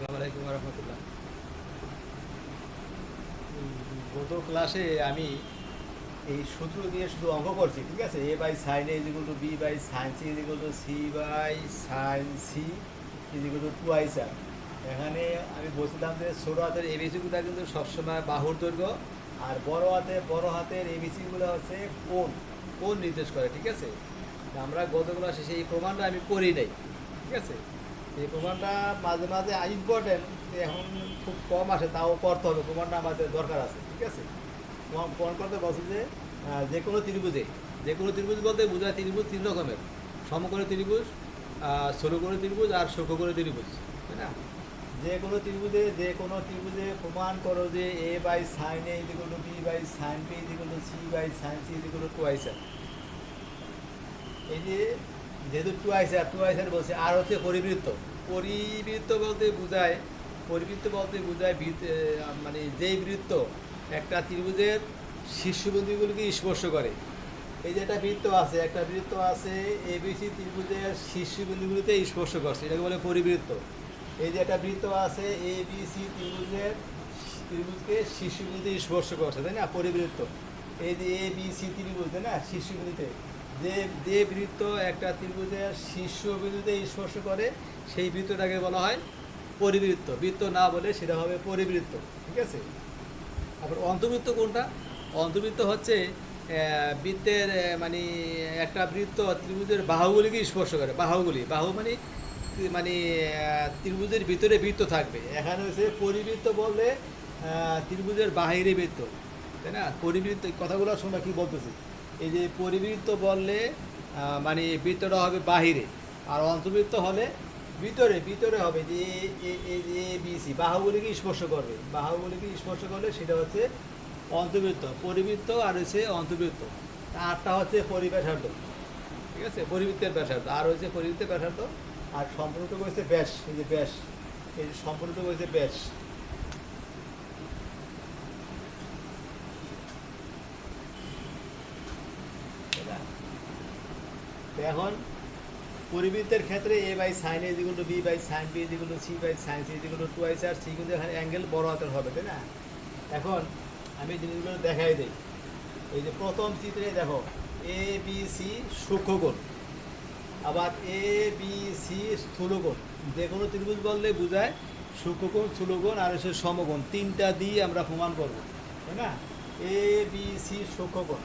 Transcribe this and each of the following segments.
আসসালামু আলাইকুম রহমতুল্লাহ। গত ক্লাসে আমি এই সূত্র দিয়ে শুধু অঙ্ক করছি, ঠিক আছে? A by sine A is equal to B by sine C is equal to C by sine C is equal to two I sir. এখানে আমি বলছিলাম যে ছোট হাতের এবিসিগুলো কিন্তু সবসময় বাহুর দৈর্ঘ্য, আর বড় হাতের এবিসিগুলো হচ্ছে কোণ কোণ নির্দেশ করে, ঠিক আছে? আমরা গত ক্লাসে সেই প্রমাণটা আমি করি নাই, ঠিক আছে? এই প্রমাণটা মাঝে মাঝে ইম্পর্টেন্ট, এখন খুব কম আসে, তাও করতে হবে, প্রমাণটা আমাদের দরকার আছে, ঠিক আছে? প্রমাণ করতে বলছে যে যে কোনো ত্রিভুজ বলতে বোঝায় ত্রিভুজ তিন রকমের: সমকোণী ত্রিভুজ, ষোলকোণী ত্রিভুজ আর সূক্ষ্মকোণী ত্রিভুজ, তাই না? যে কোনো ত্রিভুজে প্রমাণ করো যে A by sine A is equal to B by sine B is equal to C by sine C is equal to two I sir. এই যে যেহেতু টু আই স্যার বলছে, আর হচ্ছে পরিবৃত্ত। পরিবৃত্ত বলতে বোঝায় মানে যেই বৃত্ত একটা ত্রিভুজের শীর্ষবিন্দুগুলিকে স্পর্শ করে। এই যে একটা বৃত্ত আছে এবিসি ত্রিভুজের শীর্ষবিন্দুগুলিতে স্পর্শ করছে, এটাকে বলে পরিবৃত্ত। এই যে একটা বৃত্ত আছে এবিসি ত্রিভুজকে শীর্ষবিন্দুতে স্পর্শ করছে, তাই না? পরিবৃত্ত। এই যে এবিসি ত্রিভুজ, তাই না? শীর্ষবিন্দুতে যে যে বৃত্ত একটা ত্রিভুজের শীর্ষবিন্দুতে স্পর্শ করে সেই বৃত্তটাকে বলা হয় পরিবৃত্ত। বৃত্ত না বলে সেটা হবে পরিবৃত্ত, ঠিক আছে? আবার অন্তবৃত্ত কোনটা? অন্তবৃত্ত হচ্ছে বৃত্তের মানে একটা বৃত্ত ত্রিভুজের বাহুগুলিকে স্পর্শ করে। বাহু মানে মানে ত্রিভুজের ভিতরে বৃত্ত থাকবে। এখানে হচ্ছে পরিবৃত্ত বললে ত্রিভুজের বাহিরে বৃত্ত, তাই না? পরিবৃত্ত কথাগুলো শোনা কি বলতেছি। এই যে পরিবৃত্ত বললে মানে বৃত্তটা হবে বাহিরে, আর অন্তর্বৃত্ত হলে ভিতরে ভিতরে হবে, যে এ বি সি বাহুগুলিকে স্পর্শ করলে সেটা হচ্ছে অন্তর্বৃত্ত। পরিবৃত্ত আর হচ্ছে অন্তর্বৃত্ত। আরটা হচ্ছে পরিব্যাসার্ধ, ঠিক আছে? পরিবৃত্তের ব্যাসার্ধ আর হচ্ছে পরিবৃত্তের ব্যাসার্ধ। আর সম্পূর্ণটুকু হচ্ছে ব্যাস। এই যে সম্পূর্ণটুকু হচ্ছে ব্যাস। তো এখন পরিবৃত্তের ক্ষেত্রে A by sine A is equal to B by sine B is equal to C by sine C is equal to two I sir. C কিন্তু এখানে অ্যাঙ্গেল বড় হাতের হবে, তাই না? এখন আমি জিনিসগুলো দেখাই দিই। এই যে প্রথম চিত্রে দেখো এ বি সি সূক্ষ্মকোণ, আবার এ বি সি স্থূলকোণ। যে কোনো ত্রিভুজ বললে বোঝায় সূক্ষ্মকোণ, স্থূলকোণ আর হচ্ছে সমকোণ। তিনটা দিয়ে আমরা প্রমাণ করব, তাই না? A B C সূক্ষ্মকোণ,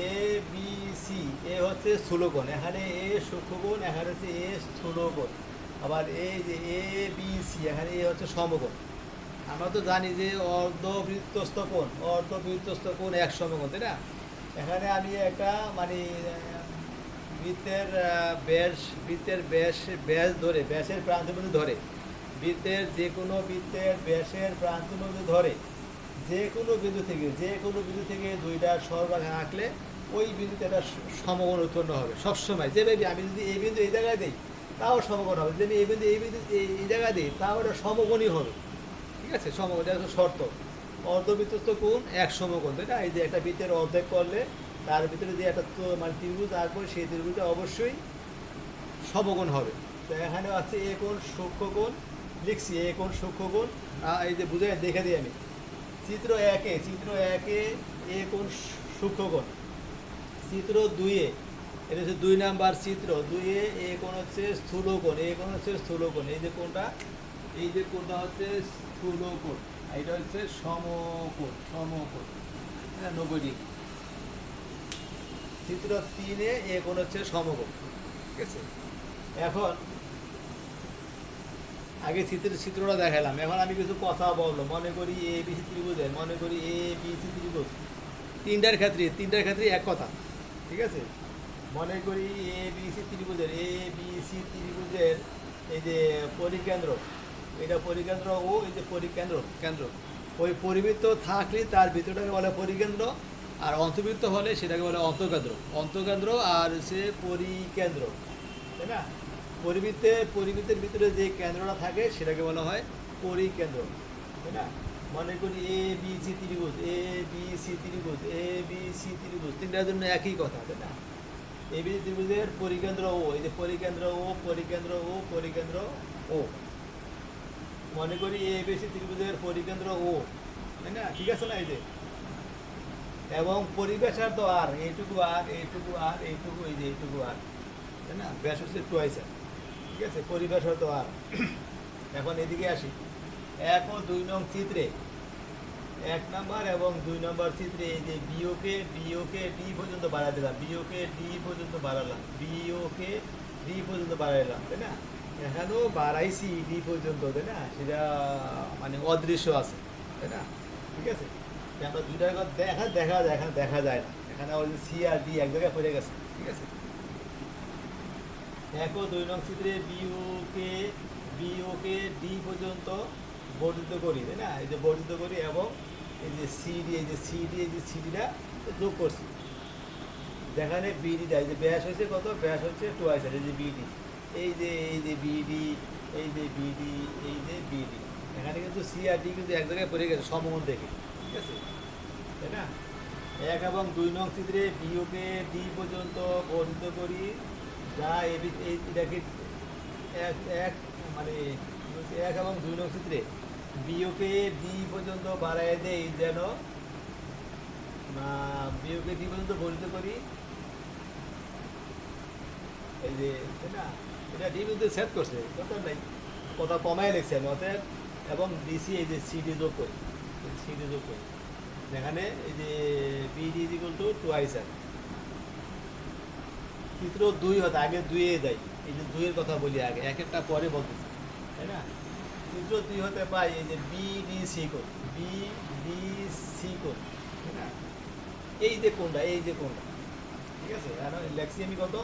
A B C. এ হচ্ছে স্থূলকোণ, এখানে এ সূক্ষ্মকোণ, এখানে হচ্ছে এ স্থূলকোণ। আবার এই যে এ বি সি, এখানে এ হচ্ছে সমকোণ। আমরা তো জানি যে অর্ধবৃত্তস্থ কোণ এক সমকোণ, তাই না? এখানে আমি একটা মানে বৃত্তের ব্যাস ধরে, ব্যাসের প্রান্তবিন্দু ধরে, বৃত্তের ব্যাসের প্রান্তবিন্দু ধরে যে কোনো বিন্দু থেকে দুইটা সরলরেখা আঁকলে ওই বিন্দুতে একটা সমকোণ উৎপন্ন হবে সবসময়। যে ভাবি আমি যদি এই বিন্দু এই জায়গায় দিই তাও সমকোণ হবে, যদি এই বিন্দু এই জায়গায় দিই তাও এটা সমকোণই হবে, ঠিক আছে? সমকোণ, এটা হচ্ছে শর্ত। অর্ধবৃত্তস্থ কোণ এক সমকোণ, তাই না? এই যে একটা বৃত্তের অর্ধেক করলে তার ভিতরে যে একটা মানে ত্রিভুজ আঁকবো, সেই ত্রিভুজটা অবশ্যই সমকোণ হবে। তো এখানে আছে এ কোণ সূক্ষ্মকোণ, লিখছি এ কোণ সূক্ষ্মকোণ। এই যে বুঝে দেখে দিই আমি চিত্র একে এ কোণ সূক্ষ্মকোণ। চিত্র দুইয়ে, এটা হচ্ছে 2 নাম্বার চিত্র। দুইয়ে এ কোণ হচ্ছে স্থূলকোণ, এই যে কোণটা হচ্ছে স্থূলকোণ, এটা হচ্ছে সমকোণ, হ্যাঁ, 90 ডিগ্রি। চিত্র 3-এ এ কোণ হচ্ছে সমকোণ, ঠিক আছে? এখন আগে চিত্রটা দেখালাম, এখন আমি কিছু কথা বলবো। মনে করি এ বি সি ত্রিভুজ তিনটার ক্ষেত্রে এক কথা, ঠিক আছে? মনে করি এ বি সি ত্রিভুজের এই যে পরিকেন্দ্র, এটা পরিকেন্দ্র ও এই যে কেন্দ্র। ওই পরিবৃত্ত থাকলে তার ভিতরটাকে বলে পরিকেন্দ্র, আর অন্তর্বৃত্ত হলে সেটাকে বলে অন্তঃকেন্দ্র আর হচ্ছে পরিকেন্দ্র, তাই না? পরিবৃত্তের ভিতরে যে কেন্দ্রটা থাকে সেটাকে বলা হয় পরিকেন্দ্র, তাই না? মনে করি এ বি সি ত্রিভুজ তিনটার জন্য একই কথা, তাই না? এ বি সি ত্রিভুজের পরিকেন্দ্র ও, এই যে পরিকেন্দ্র ও মনে করি এ বেশি ত্রিভুজের পরিকেন্দ্র ও, তাই না? ঠিক আছে না? এই যে এবং পরিবেশের তো আর এইটুকু আর এইটুকু আর এইটুকু, এই যে এইটুকু আর, তাই না? ব্যাস হচ্ছে 2 আর, ঠিক আছে? পরিবেশের তো আর। এখন এদিকে আসি, 1 ও 2 নং চিত্রে, 1 নম্বর এবং 2 নম্বর চিত্রে এই যে বিওকে ডি পর্যন্ত বাড়াই দিলাম, বিওকে ডি পর্যন্ত বাড়ালাম, বিওকে ডি পর্যন্ত বাড়াইলাম, তাই না? এখানেও বাড়াইছি ডি পর্যন্ত, তাই না? সেটা মানে অদৃশ্য আছে, তাই না? ঠিক আছে? আমরা দুইটার কথা দেখা যায়, এখানে দেখা যায় না, এখানে ওই যে সি আর ডি এক জায়গায় পড়ে গেছে, ঠিক আছে? 1 ও 2 নং চিত্রে বিওকে ডি পর্যন্ত বর্ধিত করি, তাই না? এই যে বর্ধিত করি এবং এই যে সিডি, এই যে সিডিটা যোগ করছি, যেখানে বিডিটা, এই যে ব্যাস হয়েছে কত, ব্যাস হচ্ছে 2 আর, এই যে বিডি, এই যে বিডি, এই যে বিডি, এই যে বিডি, এখানে কিন্তু সি আর ডি কিন্তু এক জায়গায় পড়ে গেছে সমকোণ দেখে, ঠিক আছে? তাই না? 1 এবং 2 নং চিত্রে বিওকে ডি পর্যন্ত বর্ধিত করি, যা এটাকে এক এক মানে 1 এবং 2 নং চিত্রে বিওকে ডি পর্যন্ত বাড়ায় দেই, যেন বিওকে ডি পর্যন্ত বর্ধিত করি, এই যে, তাই না? এটা ডি পর্যন্ত সেট করছে, দরকার নাই, কথা কমায় লিখছে আমি, অতএব এবং ডিসি, এই যে সিডি যোগ করি, সিডি যোগ করি, যেখানে এই যে বিডি ইজ ইকুয়াল টু 2 আর। চিত্র 2 হতে আগে 2 এ যাই, এই যে 2 এর কথা বলি আগে, এক একটা পরে বলতেছি, তাই না? চিত্র 2 হতে পাই এই যে বিডিসি কোণ, বিডিসি কোণ, তাই না? এই যে কোণটা, এই যে কোণটা, ঠিক আছে? আর লেখছি আমি কত,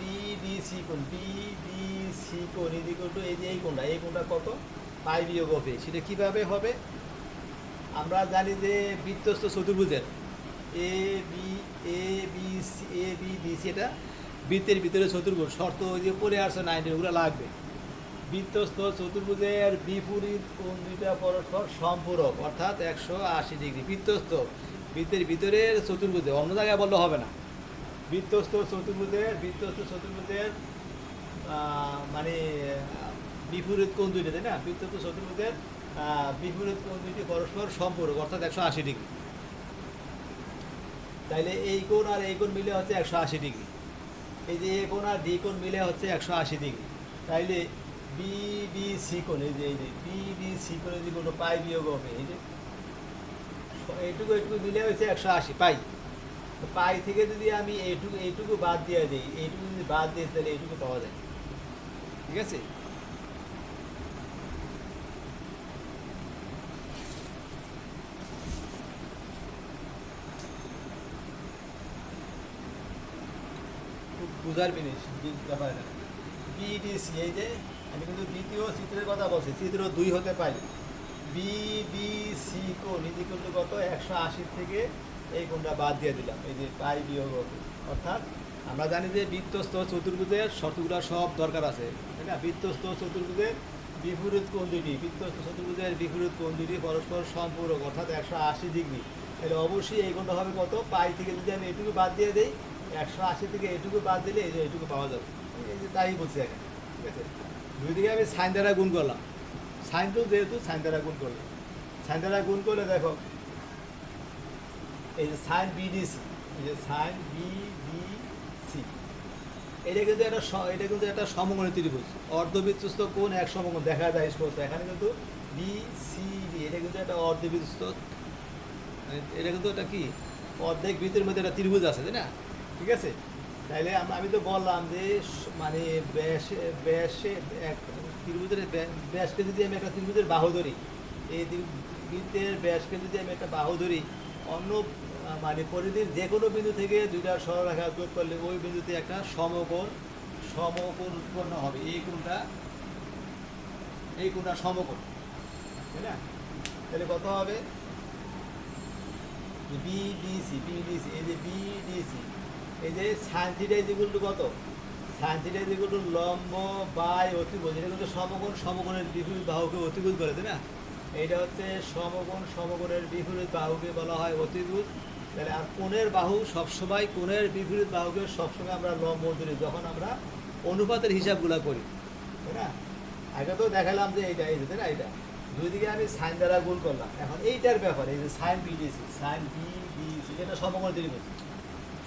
বিডিসি কোণ, বিডিসি কোণ ইজ ইকুয়াল টু এই যে এই কোণটা কত, পাই বিয়োগ হবে। সেটা কিভাবে হবে? আমরা জানি যে বৃত্তস্থ চতুর্ভুজের এ বি ডি সি, এটা বৃত্তের ভিতরে চতুর্ভুজ, শর্ত ওই যে পরে আসছে 9 ওগুলো লাগবে। বৃত্তস্থ চতুর্ভুজের বিপরীত কোণ দুইটা পরস্পর সম্পূরক, অর্থাৎ 180 ডিগ্রি। বৃত্তের ভিতরের চতুর্ভুজে, অন্য জায়গায় বললে হবে না। বৃত্তস্থ চতুর্ভুজের মানে বিপরীত কোণ দুইটা, তাই না? বৃত্তস্থ চতুর্ভুজের বিপরীত কোণ দুইটি পরস্পর সম্পূরক, অর্থাৎ 180 ডিগ্রি। তাইলে এই কোণ আর এই কোণ মিলে হচ্ছে 180 ডিগ্রি। এই যে এ কোণ আর ডি কোণ মিলে হচ্ছে 180 ডিগ্রি। তাইলে বিডিসি কোণ, এই যে বিডিসি কোণ যদি কোনো পাই বিয়োগ হবে, এই যে এইটুকু মিলে হচ্ছে 180 পাই। তো পাই থেকে যদি আমি এইটুকু বাদ দিয়ে দিই, এইটুকু যদি বাদ দিই, তাহলে এইটুকু পাওয়া যায়, ঠিক আছে? বুঝার জিনিস ব্যাপার না। বিডিসি, এই যে আমি কিন্তু দ্বিতীয় চিত্রের কথা বলছি, চিত্র 2 হতে পারি বিডিসি কোণ ইজ ইকুয়াল টু কত, 180 থেকে এই কোণটা বাদ দিয়ে দিলাম, এই যে পাই বিয়োগ হবে। অর্থাৎ আমরা জানি যে বৃত্তস্থ চতুর্ভুজের শর্তগুলো সব দরকার আছে, তাই না? বৃত্তস্থ চতুর্ভুজের বিপরীত কোণ দুটি, পরস্পর সম্পূরক, অর্থাৎ 180 ডিগ্রি। তাহলে অবশ্যই এই কোণটা হবে কত, পাই থেকে যদি আমি এটুকু বাদ দিয়ে দিই, 180 থেকে এটুকু বাদ দিলে এই যে এটুকু পাওয়া যাবে, এই যে তাই বলছি এখানে, ঠিক আছে? দুই দিকে আমি সাইন দ্বারা গুণ করলাম, সাইন টু যেহেতু সাইন দ্বারা গুণ করলাম, সাইন দ্বারা গুণ করলে দেখো এই যে সাইন বিডিসি, এই যে সাইন বিডিসি, এটা কিন্তু একটা সমকোণী ত্রিভুজ, অর্ধবৃত্তস্থ কোণ এক সমকোণ দেখা যায় স্পষ্ট। এখানে কিন্তু বিসিডি, এটা কিন্তু একটা অর্ধবৃত্তস্থ, এটা কিন্তু একটা কি, অর্ধেক বৃত্তের মধ্যে একটা ত্রিভুজ আছে, তাই না? ঠিক আছে? তাইলে আমি তো বললাম যে মানে ব্যাসে এক ত্রিভুজের ব্যাসকে যদি আমি একটা ত্রিভুজের বাহু ধরি, এই বৃত্তের ব্যাসকে যদি আমি একটা বাহু ধরি, অন্য মানে পরিধির যে কোনো বিন্দু থেকে দুইটা সরলরেখা যোগ করলে ওই বিন্দুতে একটা সমকোণ উৎপন্ন হবে। এই কোণটা সমকোণ, তাই না? তাহলে কত হবে, বিডিসি, এই যে বিডিসি, এই যে sine theta is equal to কত, sine theta is equal to লম্ব বাই অতিভুজ। এটা কিন্তু সমকোণের বিপরীত বাহুকে অতিভুজ বলে, তাই না? এইটা হচ্ছে সমকোণের বিপরীত বাহুকে বলা হয় অতিভুজ। তাহলে আর কোণের বাহু সবসময়, কোণের বিপরীত বাহুকে সবসময় আমরা লম্ব ধরি যখন আমরা অনুপাতের হিসাবগুলো করি, তাই না? আগে তো দেখালাম যে এইটা, এই যে, তাই না? দুই দিকে আমি সাইন দ্বারা গুণ করলাম। এখন এইটার ব্যাপার, এই যে সাইন বিডিসি, সাইন বিডিসি এটা সমকোণ ত্রিভুজ।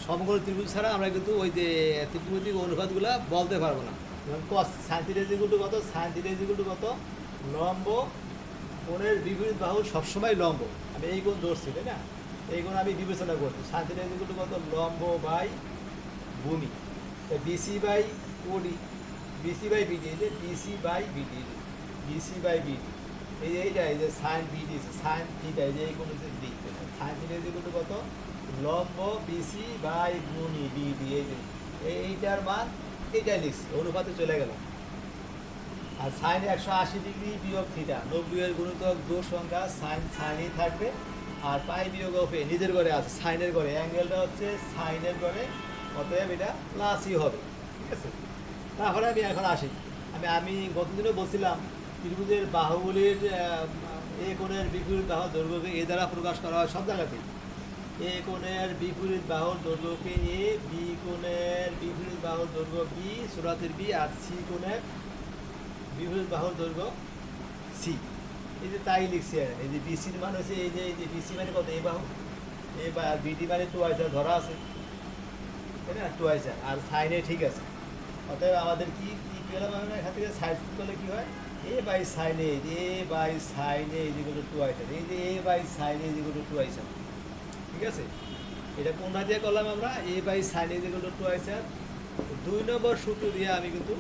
সমকোণ ত্রিভুজ ছাড়া আমরা কিন্তু ওই যে ত্রিভুজিক অনুপাতগুলো বলতে পারবো না। যেমন cos sine theta is equal to কত, sine theta is equal to কত, লম্ব কোণের বিপরীত বাহু সবসময় লম্ব। আমি এই কোণ ধরছি, তাই না? এই কোণ আমি বিবেচনা করছি। Sine theta is equal to কত, লম্ব বাই ভূমি, BC by OD, BC by BD, এই যে BC by BD, BC by BD, এই যে এইটা, এই যে সাইন বিডি, সাইন থিটা, এই যে এই কোনো দিক, sign theta is equal to কত, লম্ব বিসি বাই ভূমি বিডি, এই যে এইটার মান এইটাই লিখছি, অনুপাতে চলে গেল। আর সাইন 180 ডিগ্রি বিয়োগ থিটা, 90 এর গুণিতক দোষ সংখ্যা সাইন সাইনই থাকবে। আর পাই বিয়োগ অফ এ নিজের ঘরে আছে, সাইনের ঘরে, অ্যাঙ্গেলটা হচ্ছে সাইনের ঘরে, অতএব এটা প্লাসই হবে। ঠিক আছে, তারপরে আমি এখন আসি। আমি গতদিনও বলছিলাম ত্রিভুজের বাহুগুলির এ কোণের বিপরীত বাহুর দৈর্ঘ্যকে এ দ্বারা প্রকাশ করা হয় সব জায়গাতেই। এ কোণের বিপরীত বাহুর দৈর্ঘ্যকে এ, বি কোণের বিপরীত বাহুর দৈর্ঘ্য বি, সুরাতের বি, আর সি কোণের বিপরীত বাহুর দৈর্ঘ্য সি। এই যে তাই লিখছি। আর এই যে বিসির মান হচ্ছে এই যে বিসি মানে কত, এই বাহু, এই বা বিডি মানে 2 ধরা আছে, তাই না? 2 আর সাইনে ঠিক আছে। অতএব আমাদের কি কি পেলাম আমরা এখান থেকে, সাইড করলে কি হয়, A by sine A, A by sine A is equal to 2, এই যে A by sine A is equal to 2। ঠিক আছে, এটা কোনটা দিয়ে করলাম আমরা, A by sine A is equal to 2। 2 number সূত্র দিয়ে আমি কিন্তু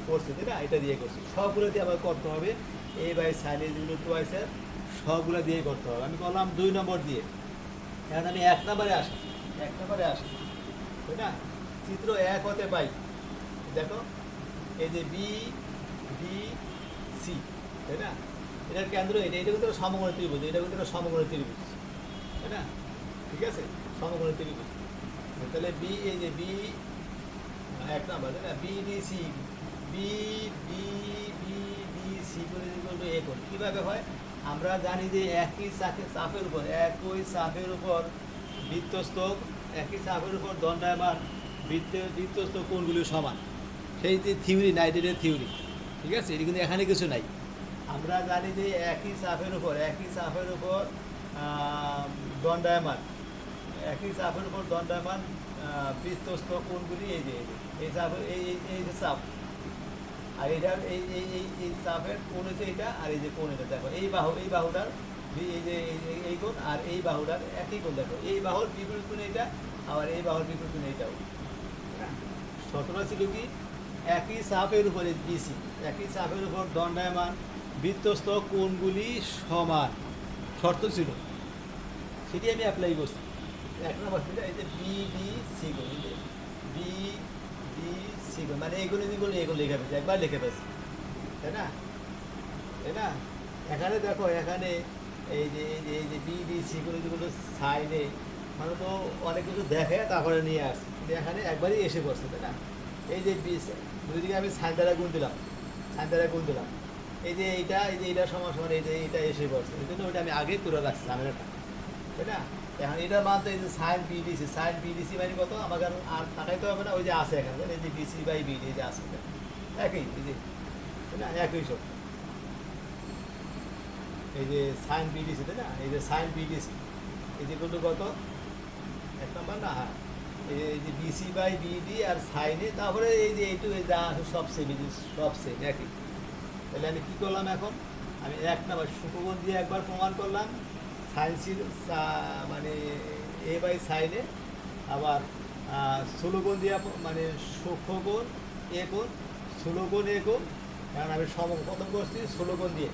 করছি, তাই না? এটা দিয়ে করছি, সবগুলো দিয়ে আমার করতে হবে। এ by sine A is equal to 2 সবগুলো দিয়ে করতে হবে। আমি করলাম 2 নম্বর দিয়ে। এখন আমি 1 নম্বরে আসি, 1 নম্বরে আসি, তাই না? চিত্র 1 হতে পাই, দেখো এই যে বি বি সি, তাই না? এটার কেন্দ্র এটা, এটা কিন্তু সমকোণ ত্রিভুজ, এটা কিন্তু সমকোণ ত্রিভুজ, তাই না? ঠিক আছে, সমকোণ ত্রিভুজ। তাহলে বি, এই যে বি 1 নাম্বার, তাই না? B D C, B B B D C করে এ কোণ কীভাবে হয়? আমরা জানি যে একই চাপের উপর, একই চাপের উপর বৃত্তস্থ, একই চাপের উপর দণ্ডায়মান বৃত্তস্থ কোণগুলি সমান। সেই যে থিওরি, নাইডেলের থিওরি। ঠিক আছে, এটি কিন্তু এখানে কিছু নাই। আমরা জানি যে একই চাপের উপর, একই চাপের উপর দণ্ডায়মান, একই চাপের উপর দণ্ডায়মান বৃত্তস্থ কোণগুলি এই যে এই চাপ, এই যে চাপ, আর এটার এই চাপের কোণ হচ্ছে এইটা, আর এই যে কোণ এটা, দেখো এই বাহু, এই বাহুটার এই যে এই কোণ, আর এই বাহুটার একই কোণ, দেখো এই বাহুর বিপরীত কোণ এইটা, আবার এই বাহুর বিপরীত কোণ এইটাও। শর্তটা ছিল কি, একই চাপের উপরে বিসি, একই চাপের উপর দণ্ডায়মান বৃত্তস্থ কোণগুলি সমান, শর্ত ছিল, সেটি আমি অ্যাপ্লাই করছি। 1 নম্বর ছিল এই যে বি ডি সি কোণ, এই যে বি ডি সি কোণ, মানে এইগুলো যেগুলো এগুলো লিখে ফেলছি, একবার লিখে ফেলছি, তাই না? তাই না? এখানে দেখো, এখানে এই যে এই যে বি ডি সি কোণ যেগুলো সাইনে, মানে তো অনেক কিছু দেখে তারপরে নিয়ে আসে, কিন্তু এখানে একবারই এসে পড়ছে, তাই না? এই যে দুইদিকে আমি সাইন দ্বারা গুণ দিলাম, সাইন দ্বারা গুণ দিলাম, এই যে এইটা, এই যে এইটা সমান সমান, এই যে এইটা এসে পড়ছে, এই জন্য ওইটা আমি আগে করে রাখছি ঝামেলাটা, তাই না? এখন এটার মান তো এই যে সাইন বিডিসি, সাইন বিডিসি মানে কত, আমাকে আর তাকাইতে হবে না, ওই যে আছে এখানে, এই যে বিসি বাই বিডি, এই যে আছে একই, এই যে, তাই না? একই সব, এই যে সাইন বিডিসি, তাই না? এই যে সাইন বিডিসি এই যে কিন্তু কত, 1 নম্বর না, হ্যাঁ, এই যে বিসি বাই বিডি আর সাইনে, তারপরে এই যে এইটু যা আছে সব সেম, সব সেম একই। তাহলে আমি কী করলাম এখন, আমি 1 নম্বর সূক্ষ্মকোণ দিয়ে একবার প্রমাণ করলাম, সাইন সি মানে এ বাই সাইনে, আবার স্থূলকোণ দিয়ে মানে সূক্ষ্মকোণ এ কোণ, স্থূলকোণ এ কোণ, কারণ আমি প্রথম করছি স্থূলকোণ দিয়ে,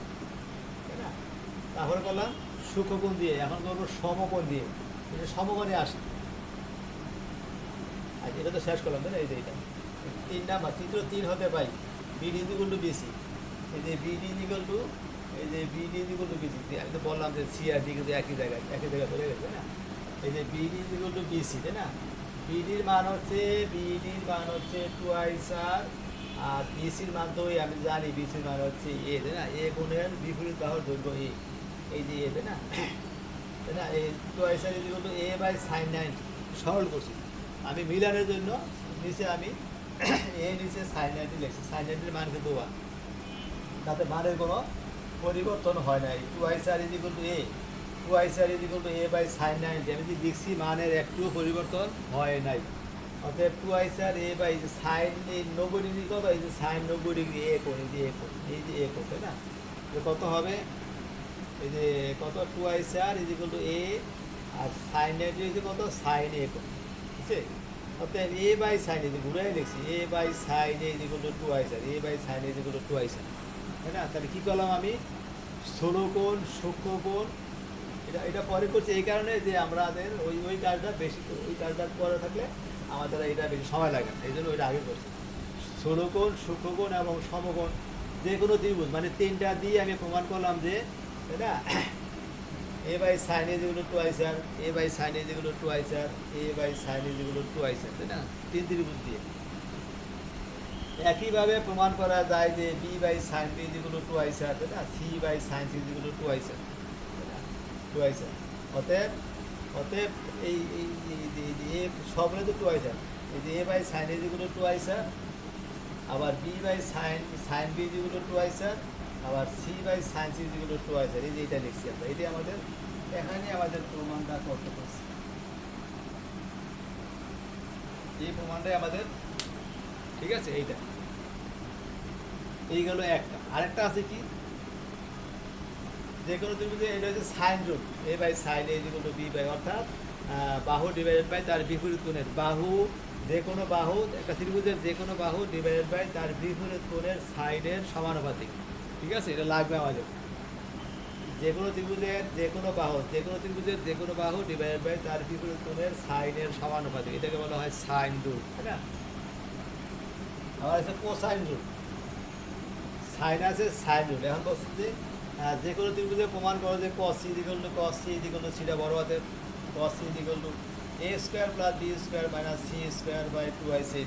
তাই না? তারপরে করলাম সূক্ষ্মকোণ দিয়ে, এখন করবো সমকোণ দিয়ে, এই যে সমকোণে আসি। আর এটা তো শেষ করলাম, তাই না? এই যে এটা 3 নাম্বার, চিত্র 3 হতে পাই BD is equal to BC, এই যে বিডি ইজ ইকুয়াল টু, এই যে BD is equal to BC, আমি তো বললাম যে সি আর ডি কিন্তু একই জায়গায় চলে গেছে, তাই না? এই যে BD is equal to BC, তাই না? বিডির মান হচ্ছে 2r, আর বিসির মান তো আমি জানি, বিসির মান হচ্ছে এ, তাই না? এ কোণের বিপরীত বাহুর দৈর্ঘ্য এ, এই যে এ, তাই না? তাই না? এই 2r is equal to A by sine 90, সরল করছি আমি মিলানের জন্য, নিচে আমি এ নিচে সাইন 90 লিখছি, সাইন 90 মান কিন্তু 1, তাতে মানের কোনো পরিবর্তন হয় নাই। Two I sir is equal to A, two I sir is equal to A by sine 90। আমি যে দেখছি মানের একটুও পরিবর্তন হয় নাই। অতএব two I sir A by sine এই 90 ডিগ্রি কত, এই যে সাইন 90 ডিগ্রি এ কোণ, এই যে এ কোণ, এই যে এ কোণ, তাই না? কত হবে, এই যে কত, two I sir is equal to A, আর সাইন 90 হচ্ছে কত, সাইন এ কোণ, ঠিক আছে? অতএব এ বাই সাইন, এই যে ঘুরাই লিখছি, A by sine A is equal to two I sir, A by sine A is equal to two I sir, তাই না? তাহলে কী করলাম আমি, স্থূলকোণ সূক্ষ্মকোণ, এটা পরে করছি এই কারণে যে আমাদের ওই কাজটা বেশি, ওই কাজটা পরে থাকলে আমাদের এটা বেশি সময় লাগে না, এই জন্য ওইটা আগে করছি। স্থূলকোণ সূক্ষ্মকোণ এবং সমকোণ যে কোনো ত্রিভুজ, মানে তিনটা দিয়ে আমি প্রমাণ করলাম যে, তাই না, এ বাই সাইন এ যেগুলো two I sir, A by sine A যেগুলো two I sir, A by sine A যেগুলো টু আই স্যার, তাই না? তিন ত্রিভুজ দিয়ে একইভাবে প্রমাণ করা যায় যে বি বাই সাইন বি যেগুলো টু আই স্যার, তাই না? সি বাই সাইন সি যেগুলো two I sir, two I sir. অতএব অতএব এই এ সবগুলো তো টু আই স্যার, এই যে এ বাই সাইন এ যেগুলো টু আই স্যার, আবার B by sine sine B যেগুলো টু আই স্যার, আবার সি বাই সাইন সি যেগুলো টু আই স্যার, এই যে এটা লিখছি আমরা, এটাই আমাদের এখানে আমাদের প্রমাণটা করতে পারছি, এই প্রমাণটাই আমাদের, ঠিক আছে? এইটা এই গেল একটা। আরেকটা আছে কি, যে কোনো ত্রিভুজে এটা হচ্ছে sine rule, A by sine A যেগুলো বি বাই, অর্থাৎ বাহু ডিভাইডেড বাই তার বিপরীত কোণের, বাহু যে কোনো বাহু, একটা ত্রিভুজের যে কোনো বাহু ডিভাইডেড বাই তার বিপরীত কোণের সাইডের সমানুপাতিক, ঠিক আছে? এটা লাগবে আমাদের। যে কোনো ত্রিভুজের যে কোনো বাহু, যে কোনো ত্রিভুজের যে কোনো বাহু ডিভাইডেড বাই তার বিপরীত কোণের সাইডের সমানুপাতিক, এটাকে বলা হয় সাইন রুট, তাই না? আবার আছে কোসাইন রুট, সাইন আছে সাইন রুট। এখন বলছি যে কোনো ত্রিভুজে প্রমাণ করো যে cos C equal to cos C equal to theta বড় হাতের, cos C equal to A square plus B square minus C square by two I C.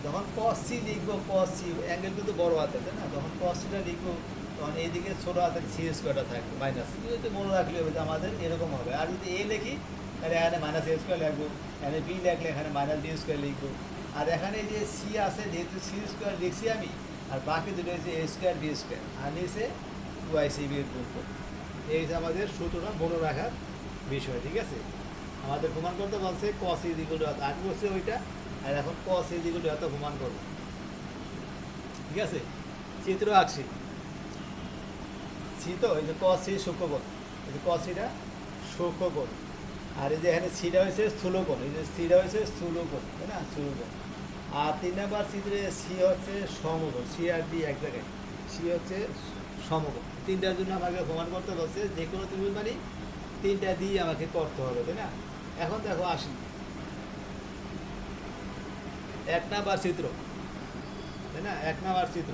যখন কস সি লিখবো, কস সি অ্যাঙ্গেল কিন্তু বড় হাতের, তাই না? যখন কস সিটা লিখবো তখন এইদিকে ছোটো হাতের সি স্কোয়ারটা থাকবে মাইনাস, যদি মনে রাখলে হবে যে আমাদের এরকম হবে। আর যদি এ লিখি তাহলে এখানে মাইনাস এ স্কোয়ার লিখবো, এখানে বি লিখলে এখানে মাইনাস বি স্কোয়ার লিখবো। আর এখানে যে সি আছে, যেহেতু সি স্কোয়ার লিখছি আমি, আর বাকি দুটো হচ্ছে এ স্কোয়ার বি স্কোয়ার, আর নিচে টু আই সি বির গুণ করবো। এই যে আমাদের সূত্রটা মনে রাখার বিষয়, ঠিক আছে? আমাদের প্রমাণ করতে বলছে কস ইজ ইকুয়াল টু এত, আগে বলছে ওইটা, আর এখন কস ইজ ইকুয়াল টু এত প্রমাণ করবো, ঠিক আছে? চিত্র আঁকছি, সি তো এই যে কস সি সূক্ষ্মকোণ, এই যে কস সিটা সূক্ষ্মকোণ, আর এই যে এখানে সিটা হয়েছে স্থূলকোণ, এই যে সিটা হয়েছে স্থূলকোণ, তাই না? স্থূলকোণ। আর 3 নাম্বার চিত্রে সি হচ্ছে সমকোণ, সি আর ডি এক জায়গায়, সি হচ্ছে সমকোণ। তিনটার জন্য আমাকে প্রমাণ করতে বলছে, যে কোনো ত্রিভুজ মানে তিনটা দিয়ে আমাকে করতে হবে, তাই না? এখন দেখো আসি 1 নাম্বার চিত্র, তাই না? 1 নাম্বার চিত্র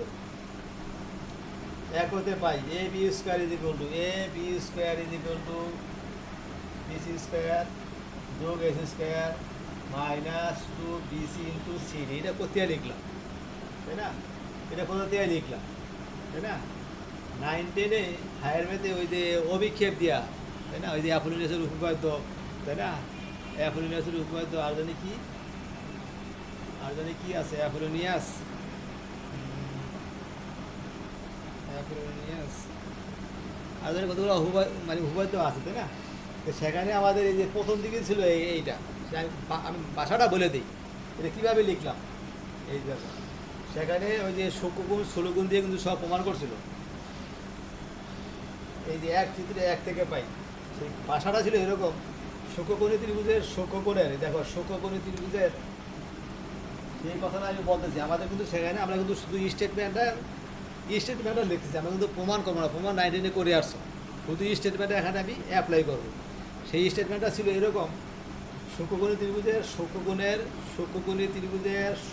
এক হতে পাই A B square is equal to A B square is equal to BC square যোগ S square minus two BC into C, এটা কোথায় লিখলাম, তাই না? এটা কোথায় লিখলাম, তাই না? 9, 10-এ হায়ার ম্যাথে ওই যে অভিক্ষেপ দেওয়া, তাই না? ওই যে অ্যাপোলিনিয়াসের উপপাদ্য, তাই না? অ্যাপোলিনিয়াসের উপপাদ্য, আর জানি কি আছে, অ্যাপোলিনিয়াস আর জানি কতগুলো মানে উপপাদ্য আছে, তাই না? তো সেখানে আমাদের এই যে প্রথম দিকে ছিল এইটা, আমি ভাষাটা বলে দিই এটা কীভাবে লিখলাম। এই দেখো সেখানে ওই যে সূক্ষ্মকোণ স্থূলকোণ দিয়ে কিন্তু সব প্রমাণ করছিল। এই যে এক চিত্রে 1 থেকে পাই, সেই ভাষাটা ছিল এরকম, সূক্ষ্মকোণী ত্রিভুজের সূক্ষ্মকোণের, দেখো সূক্ষ্মকোণী ত্রিভুজের সেই কথাটা আমি বলতেছি। আমাদের কিন্তু সেখানে আমরা কিন্তু শুধু স্টেটমেন্টটা লিখতেছি, আমরা কিন্তু প্রমাণ করবো না, প্রমাণ 19-এ করে আসছো, শুধু স্টেটমেন্টটা এখানে আমি অ্যাপ্লাই করবো। সেই স্টেটমেন্টটা ছিল এরকম, সূক্ষ্মকোণী ত্রিভুজের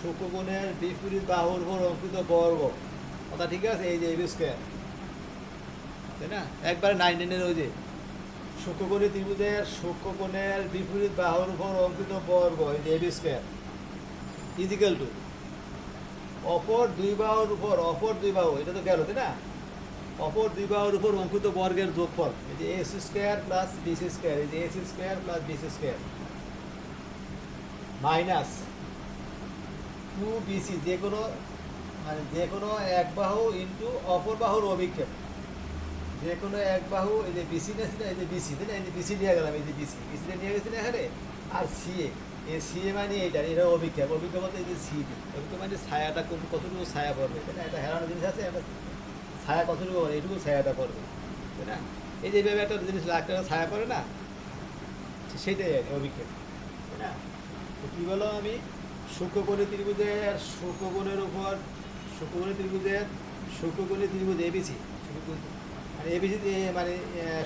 সূক্ষ্মকোণের বিপরীত বাহুর উপর অঙ্কিত বর্গ, কথা ঠিক আছে? এই যে এবি স্কোয়ার, তাই না? একবারে 19-এর ওই যে সূক্ষ্মকোণের বিপরীত বাহুর উপর অঙ্কিত বর্গ, এই যে এবি স্কোয়ার ইজিক্যাল টু অপর দুই বাহুর উপর, এটা তো গেল, তাই না? অপর দুই বাহুর উপর অঙ্কিত বর্গের যোগফল, এই যে S square plus BC square, এই যে S square plus BC square minus two BC, যে কোনো মানে যে কোনো এক বাহু ইন্টু অপর বাহুর অভিক্ষেপ, যে কোনো এক বাহু, এই যে বিসি না ছিল, এই যে বিসি, তাই না, এই যে বিসি নিয়ে গেলাম, এই যে বিসিটা নিয়ে গেছি না এখানে, আর সিএ, এই সিএ মানে এটা অভিক্ষেপ, অভিক্ষেপ বলতে এই যে সিডি, অভিক্ষেপ মানে ছায়াটা কতটুকু ছায়া পড়বে, তাই না, এটা হেরানো জিনিস আছে, একটা ছায়া কতটুকু পড়ে, এইটুকু ছায়াটা পড়বে, তাই না, এই যে এইভাবে একটা জিনিস একটা ছায়া পড়ে না, সেটাই অভিক্ষেপ, তাই না। তো কী বলো আমি সূক্ষ্মকোণী ত্রিভুজের সূক্ষ্মকোণের উপর সূক্ষ্মকোণী ত্রিভুজ এবিসি, মানে এবিসি মানে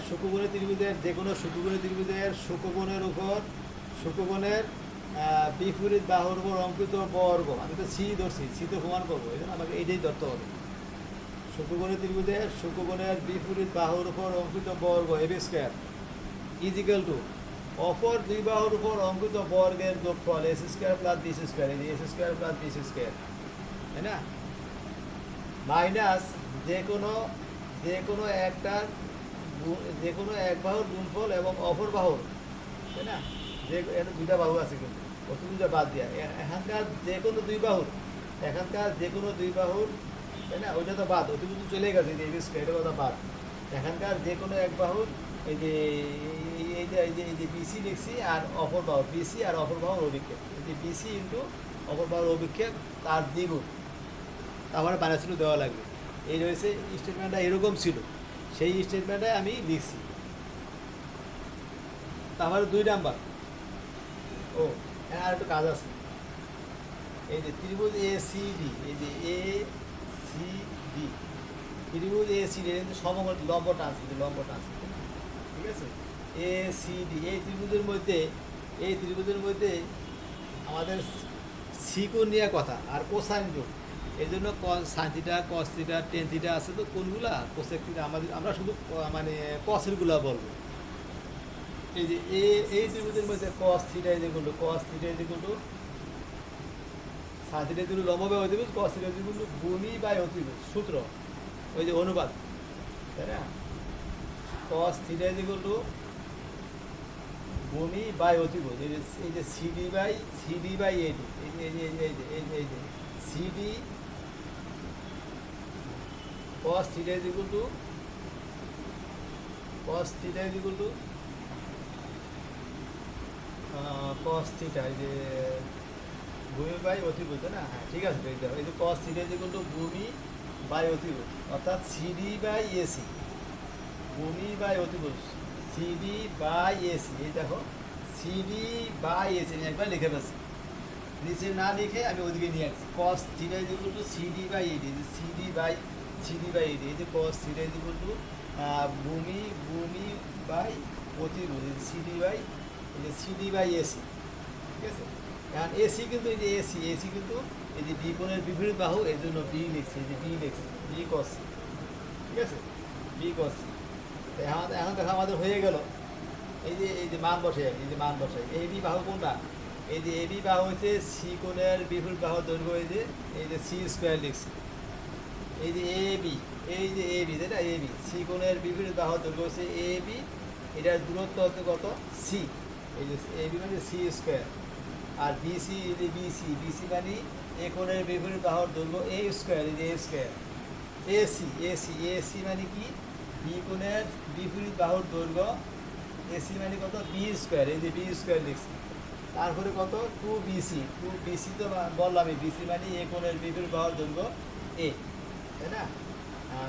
সূক্ষ্মকোণী ত্রিভুজের যে কোনো সূক্ষ্মকোণী ত্রিভুজের সূক্ষ্মকোণের বিপরীত বাহুর উপর অঙ্কিত বর্গ, আমি তো সি ধরছি, সি তো প্রমাণ করবো, এই জন্য আমাকে এইটাই ধরতে হবে। সূক্ষ্মকোণের বিপরীত বাহুর উপর অঙ্কিত বর্গ এবি স্কোয়ার ইজিক্যাল টু অপর দুই বাহুর উপর অঙ্কিত বর্গের যোগফল S square plus BC square, এই যে S square plus BC square, তাই না, মাইনাস যে কোনো যে কোনো এক বাহুর গুণফল এবং অপর বাহুর, তাই না, যে এটা দুইটা বাহু আছে কিন্তু অত দুইটা বাদ দিয়া এখানকার যে কোনো দুই বাহুর, তাই না, ওইটা তো বাদ, অতি কিন্তু চলে গেছে, যে এটা কথা বাদ, এখানকার যে কোনো এক বাহুর এই যে বিসি লিখছি, আর অপর বাহু বিসি আর অপর বাহুর অভিক্ষেপ, এই যে বিসি ইন্টু অপর বাহুর অভিক্ষেপ তার দ্বিগুণ, তারপরে বানাচ্ছিল দেওয়া লাগবে, এই রয়েছে স্টেটমেন্টটা এরকম ছিল, সেই স্টেটমেন্টে আমি লিখছি। তারপরে 2 নাম্বার, ও আর একটু কাজ আছে, এই যে ত্রিভুজ এ সি ডি, এই যে এ সি ডি, ত্রিভুজ এ সি ডি সমকোণ লম্ব টানছে, ঠিক আছে, এ সি ডি, এই ত্রিভুজের মধ্যে আমাদের সিকোণ নিয়ে কথা আর কোসাইন রূপ, এই জন্য sine theta, cos theta, tan theta আছে, তো কোনগুলা কোসেক থিটা, আমরা শুধু মানে কসেরগুলা বলবো। এই যে এই ত্রিভুজের মধ্যে cos theta is equal two sign theta is equal to লম্ব বাই অতিভুজ, cos theta is equal two ভূমি বাই অতিভুজ, সূত্র ওই যে অনুপাত, তাই না, cos theta is equal two ভূমি বাই অতিভুজ, এই যে সিডি বাই এডি, এই যে CD cos theta is equal to cos theta এই যে ভূমি বাই অতিভুজ, না, হ্যাঁ ঠিক আছে, এই যে cos theta is equal to ভূমি বাই অতিভুজ, অর্থাৎ সিডি বাই এসি, ভূমি বাই অতিভুজ, সিডি বাই এসি, এই দেখো সিডি বাই এসি আমি একবার লিখে ফেলছি, নিচে না লিখে আমি ওদিকে নিয়ে আসছি, cos theta is equal to CD by AD, CD by AD, এই যে cos theta is equal to ভূমি বাই অতিভুজ, সিডি বাই এসি, ঠিক আছে। কারণ এসি কিন্তু এই যে এসি কিন্তু এই যে বি কোণের বিপরীত বাহু, এর জন্য বি লিখছি, এই যে বি cos c, ঠিক আছে, বি cos c। এখন দেখো আমাদের হয়ে গেল, এই যে মান বসে, এই বি বাহু কোনটা, এই যে এবি বাহু হচ্ছে সি কোণের বিপরীত বাহুর দৈর্ঘ্য, এই যে সি স্কোয়ার লিখছি, এই যে এবি, তাই না, এবি সি কোণের বিপরীত বাহুর দৈর্ঘ্য হচ্ছে এবি, এটার দূরত্ব হচ্ছে কত, সি, এই যে এবি মানে সি স্কোয়ার, আর বিসি, এই যে বিসি মানে এ কোণের বিপরীত বাহুর দৈর্ঘ্য এ স্কোয়ার, এই যে এ স্কোয়ার, এসি মানে কি, বি কোণের বিপরীত বাহুর দৈর্ঘ্য, এসি মানে কত, বি স্কোয়ার, এই যে বি স্কোয়ার লিখছি, তারপরে কত, 2BC তো বললাম, বিসি মানে এ কোণের বিপরীত বাহুর দৈর্ঘ্য এ, তাই না,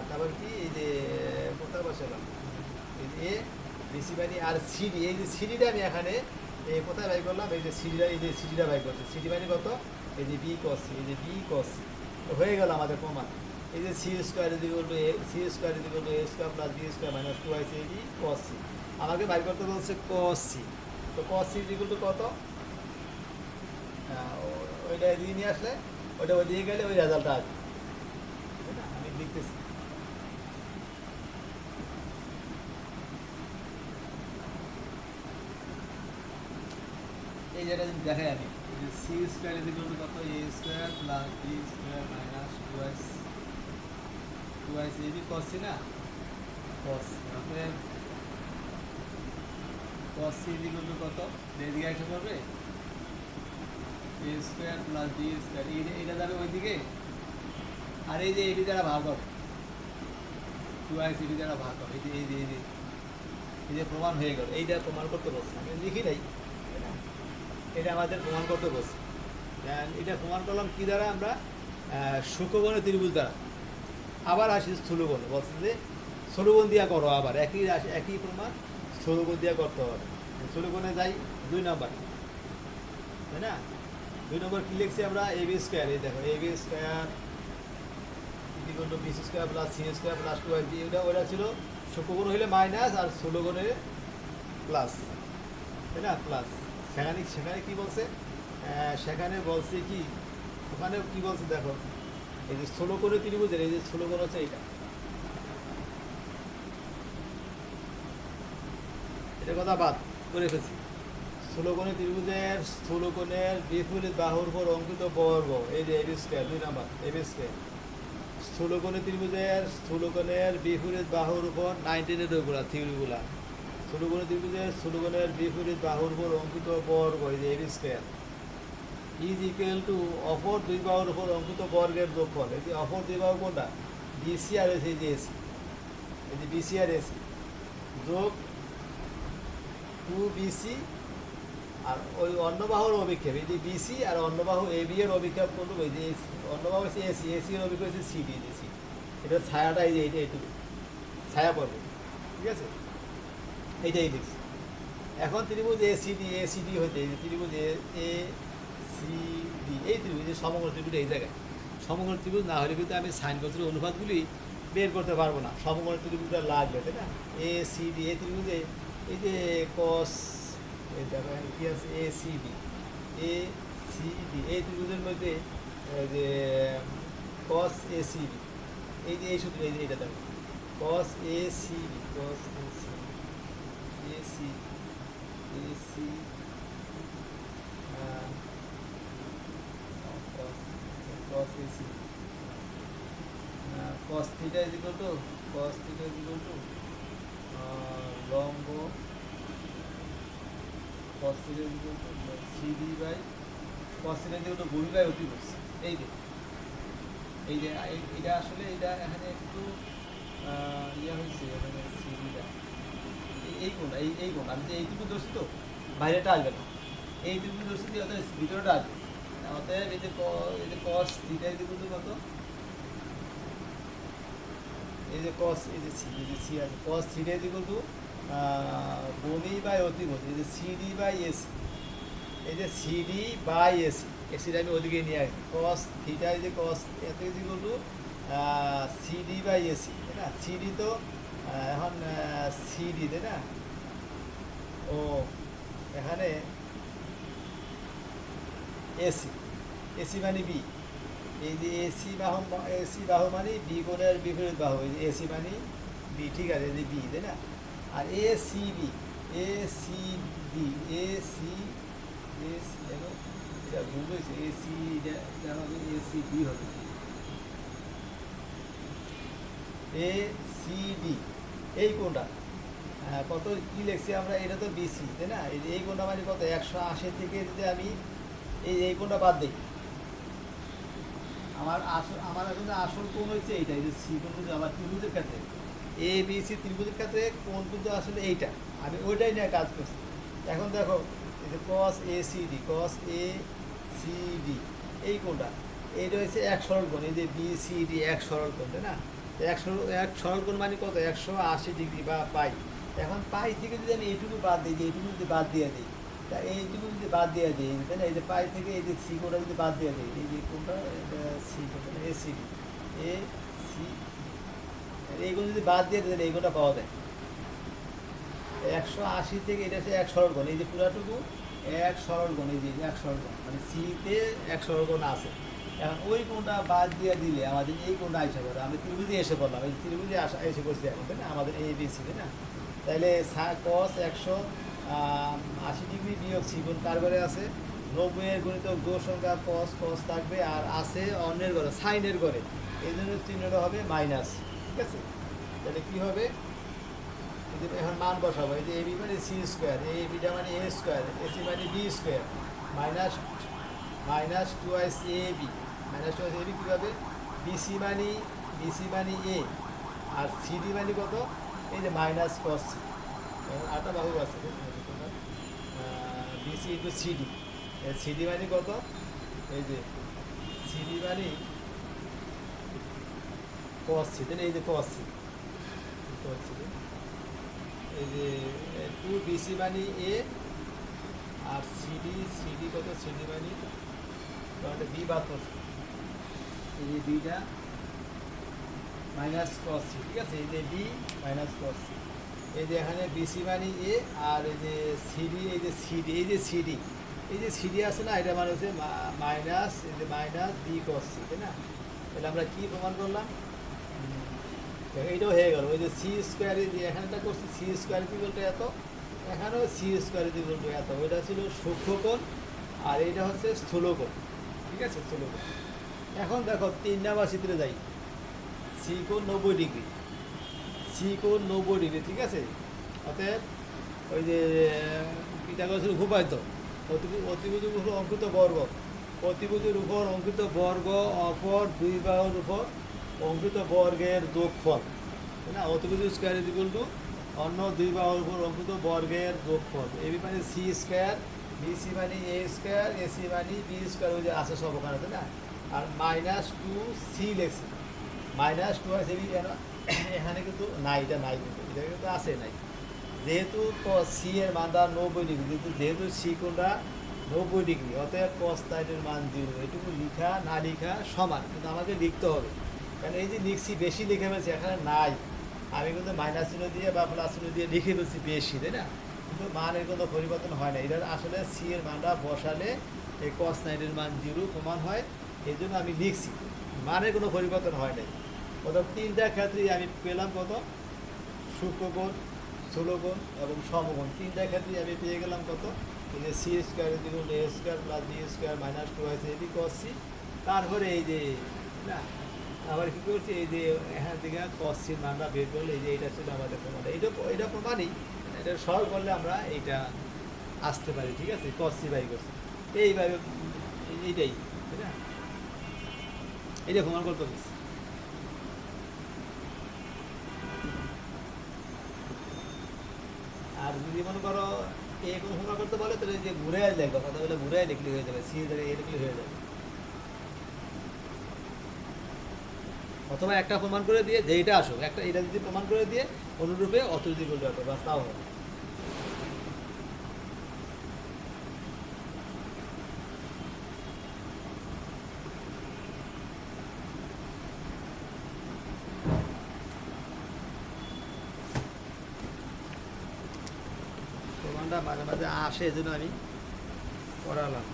তারপর কি এই যে কোথায় বসালাম, এই যে এ বিসি মানে, আর সিডি, এই যে সিডিটা আমি এখানে কোথায় বাই করলাম, এই যে সিডিটা বাই করছি, সিডি মানে কত, এই যে বি cos c, হয়ে গেল আমাদের প্রমাণ, এই যে C square is equal to A square plus B square minus 2ac AB cos c, আমাকে বাই করতে বলছে cos c, তো cos c is equal to কত, ওইটা এদিকে নিয়ে আসলে ওইটা ওইদিকে গেলে ওই রেজাল্টটা আসবে, তাই না, আমি লিখতেছি, এই যেটা দেখাই আমি, C square is equal to কত, A square plus B square minus 2ac AB cos c, না, cos অতএব cos c is equal to কত, এদিকে আসতে পারবে, A square plus B square, এটা যাবে ওইদিকে, আর এই যে এটি দ্বারা ভাগ হবে, 2x এটি দ্বারা ভাগ হবে, এই যে প্রমাণ হয়ে গেল, এইটা প্রমাণ করতে বলছে, আমি লিখি নাই, তাই না? এটা আমাদের প্রমাণ করতে বলছে। এটা প্রমাণ করলাম কি দ্বারা? আমরা সূক্ষ্মকোণের ত্রিভুজ দ্বারা। আবার আসি স্থূলকোণ, বলছে যে স্থূলকোণ দিয়া করো, আবার একই প্রমাণ স্থূলকোণ দিয়া করতে হবে। স্থূলকোণে যাই 2 নম্বর, তাই না? 2 নম্বর কি লিখছি আমরা? A B square. এই দেখো, A B square equal to B square plus C square plus 2ab। ওটা ছিল সূক্ষ্মকোণ হইলে মাইনাস, আর স্থূলকোণে প্লাস, তাই না? প্লাস। সেখানে কি বলছে? সেখানে বলছে কি, ওখানে কি বলছে দেখো, এই যে স্থূলকোণের ত্রিভুজের, এই যে স্থূলকোণ হচ্ছে এইটা, এটা কথা বাদ করে ফেলছি। স্থূলকোণের বিপরীত বাহুর উপর অঙ্কিত বর্গ, এই যে এবি স্কোয়ার, 2 নম্বর এবি স্কোয়ার। স্থূলকোণের বিপরীত বাহুর উপর 19 এর ওগুলা থিওরিগুলা। স্থূলকোণের বিপরীত বাহুর উপর অঙ্কিত বর্গ, এই যে AB square, is equal to অপর 2 বাহুর উপর অঙ্কিত বর্গের যোগফল। এই যে অপর 2 বাহু কোনটা? বিসি আর এসি, এই যে এসি, এই যে বিসি আর এসি যোগ 2bc, আর ওই অন্য বাহুর অভিক্ষেপ, এই যে বিসি আর অন্য বাহু এ বি এর অভিক্ষেপ করবো, এই যে অন্য বাহু হচ্ছে এসি, এসি এর অভিক্ষেপ হচ্ছে সিডি, এই যে সি, এটা ছায়াটা এই যে এইটুকু ছায়া পড়বে, ঠিক আছে? এইটাই লিখছি। এখন ত্রিভুজ এসিডি হইতে, এই যে ত্রিভুজ এসিডি, এই ত্রিভুজ, যে সমগ্র ত্রিভুজ এই জায়গায়, সমগ্র ত্রিভুজ না হলে কিন্তু আমি সাইন কোসের অনুপাতগুলি বের করতে পারবো না, সমগ্র ত্রিভুজটা লাগবে, তাই না? এসিডি, এই ত্রিভুজে এই যে কস, এই দেখো কি আছে, এসিডি, এই ত্রিভুজের মধ্যে যে কস এসিডি, এই যে এই সূত্র, এই যে এটা দেখো, cos ACD, AC AC cos AC, cos theta is equal to লম্ব cos theta is equal to CD by cos theta is equal to ভূমি বাই অতিভুজ। এই যে এইটা আসলে এটা এখানে একটু ইয়া হয়েছে, এখানে সিডিটা এই কোণটা, এই কোণ, আমি যে এইটুকু দোষী তো বাইরেটা আসবে না, এইটুকু দোষী দিয়ে অর্থাৎ ভিতরটা আসবে। অতএব এই যে cos theta is equal to কত? এই যে cos, এই যে সি আছে, cos theta is equal to ভূমি বাই অতিভুজ, এই যে সিডি বাই এসি, এই যে সিডি বাই এসি, এসিটা আমি ওদিকে নিয়ে আসি, cos থিটা এই যে cos এত is equal to CD by AC, তাই না? সিডি তো এখন সিডি, তাই না? ও এখানে এসি মানে বি, এই যে এসি বাহু মানে বি কোণের বিপরীত বাহু, এই যে এসি মানে বি, ঠিক আছে? এই যে বি, তাই না? আর এসিবি, এটা ভুল হয়েছে, এটা হবে এসিবি হবে, এসিডি, এই কোণটা কত কি লিখছি আমরা? এটা তো বিসি, তাই না? এই কোণটা মানে কত? 180 থেকে যদি আমি এই কোণটা বাদ দিই, আমার আসলে আসল কোণ হচ্ছে এইটা, এই যে সি কোণ। কিন্তু আমার ত্রিভুজের ক্ষেত্রে এ বি সি ত্রিভুজের ক্ষেত্রে কোণ কিন্তু আসলে এইটা, আমি ওইটাই নিয়ে কাজ করছি। এখন দেখো এই যে cos ACD, এই কোণটা, এইটা হচ্ছে এক সরল কোণ, এই যে BCD এক সরল কোণ, তাই না? এক সরল কোণ মানে কত? 180 ডিগ্রি বা পাই। এখন পাই থেকে যদি আমি এইটুকু বাদ দিই, যে এইটুকু যদি বাদ দিয়ে দিই, তা এইটুকু যদি বাদ দিয়ে দিই, তাই না? এই যে পাই থেকে এই যে সি কোণটা যদি বাদ দিয়ে দিই, এই যে কোণটা সি কোণটা এসিডি, এইগুলো যদি বাদ দিয়ে দিই, এই কোণটা পাওয়া যায় 180 থেকে। এটা হচ্ছে এক সরল কোণ, এই যে পুরাটুকু এক সরল কোণ, এই যে এক সরল কোণ, মানে সিতে এক সরল কোণ আছে। এখন ওই কোণটা বাদ দিয়ে দিলে আমাদের এই কোণটা এসে পড়ে, আমি ত্রিভুজে এসে পড়লাম, এই ত্রিভুজে এসে পড়ছি এখন, তাই না? আমাদের এই বি সি, তাই না? তাহলে cos 180 ডিগ্রি বিয়োগ সি কোণ কার ঘরে আছে? 90 এর গণিত গো সংখ্যা cos থাকবে, আর আছে অন্যের ঘরে, সাইনের ঘরে, এই জন্য চিহ্নটা হবে মাইনাস, ঠিক আছে? তাহলে কি হবে? এখন মান বসাবো, এই যে এবি মানে সি স্কোয়ার, এই বিটা মানে এ স্কোয়ার, এসি মানে বি মাইনাস 2 এবি, কীভাবে? বিসি মানি এ আর সিডি মানি কত, এই যে মাইনাস কস সি, আটা বাহু আছে বিসি ইন্টু সিডি, সিডি মানি কত, এই যে সিডি মানি কস সি, এই যে কস সি, এই যে to BC money A R CD কত, সিডি মানি বি বাদ করছে, এই যে বিটা মাইনাস কস সি, ঠিক আছে, এই যে বি মাইনাস কস সি, এই যে এখানে বিসি মানি এ আর এই যে সিডি, এই যে সিডি আছে না, এটা মানে হচ্ছে মাইনাস, এই যে মাইনাস বি কস সি, তাই না? তাহলে আমরা কি প্রমাণ করলাম, এইটাও হয়ে গেল। ওই যে সি স্কোয়ার, যে এখানেটা করছি সি স্কোয়ার ইকুয়ালটা এত, এখানেও সি স্কোয়ার ইকুয়ালটা এত, ওইটা ছিল সূক্ষ্মকোণ আর এইটা হচ্ছে স্থূলকোণ, ঠিক আছে, স্থূলকোণ। এখন দেখো 3 নাম্বার চিত্রে যাই, সি কোণ 90 ডিগ্রি, ঠিক আছে। অতএব ওই যে পিথাগোরাসের উপপাদ্য, অতিভুজের উপর অঙ্কিত বর্গ, প্রতিভুজের উপর অঙ্কিত বর্গ অপর দুই বাহুর উপর অঙ্কিত বর্গের যোগফল, তাই না? অতিভুজ স্কোয়ার ইকুয়াল টু অন্য দুই বাহুর উপর অঙ্কিত বর্গের যোগফল, এবি মানে সি স্কোয়ার, বিসি মানে এ স্কোয়ার, এসি মানে বি স্কোয়ার, ওই যে আছে সব ওখানে, তাই না? আর মাইনাস 2 লেখছি, মাইনাস 2 আছে এখানে কিন্তু নাই, এটা নাই, কিন্তু এটা কিন্তু আছে নাই, যেহেতু সি এর মানটা 90 ডিগ্রি, যেহেতু সি কোণটা 90 ডিগ্রি, অতএব কস 90 মান 0, এটুকু লিখা না লিখা সমান, কিন্তু আমাকে লিখতে হবে, কারণ এই যে লিখছি বেশি লিখে ফেলছি, এখানে নাই, আমি কিন্তু মাইনাস চিহ্ন দিয়ে বা প্লাস চিহ্ন দিয়ে লিখে ফেলছি বেশি, তাই না? কিন্তু মানের কোনো পরিবর্তন হয় না, এটা আসলে সি এর মানটা বসালে এই কস 90 মান 0 প্রমাণ হয়, এই জন্য আমি লিখছি, মানের কোনো পরিবর্তন হয় নাই। অর্থাৎ 3টা ক্ষেত্রেই আমি পেলাম কত, সূক্ষ্মকোণ, স্থূলকোণ এবং সমকোণ, 3টা ক্ষেত্রেই আমি পেয়ে গেলাম কত, এই যে C square equal A square plus B square minus 2 আছে এবি কস সি, তারপরে এই যে না আবার কী করছি, এই যে এখান থেকে কস সির মানটা বের করলে, এই যে এটা ছিল আমাদের প্রমাণ, এটা প্রমাণই, এটা সলভ করলে আমরা এইটা আসতে পারি, ঠিক আছে, কস সি বাই করছি, এইভাবে এইটাই, তাই না? এইটা প্রমাণ করতে হবে। আর যদি মনে করো এ কোনো প্রমাণ করতে বলে, তাহলে যে ঘুরে লিখবো, কথা বলে ঘুরে লিখলে হয়ে যাবে, সি জায়গায় এ লিখলে হয়ে যাবে, অথবা একটা প্রমাণ করে দিয়ে যে এটা আসুক, একটা এটা যদি প্রমাণ করে দিয়ে অনুরূপে অত যদি বলতে হবে, বাস তাও হবে। প্রমাণটা মাঝে মাঝে আসে, এজন্য আমি পড়ালাম।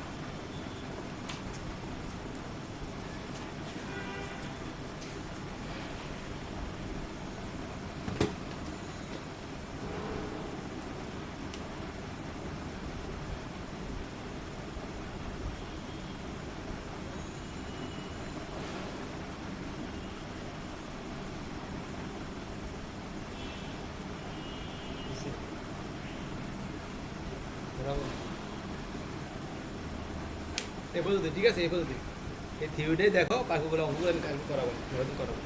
এ পদ্ধতি ঠিক আছে, এই পদ্ধতি, এই থিওরিটাই দেখো, বাকিগুলো অঙ্কগুলো আমি করাবো, করাবো।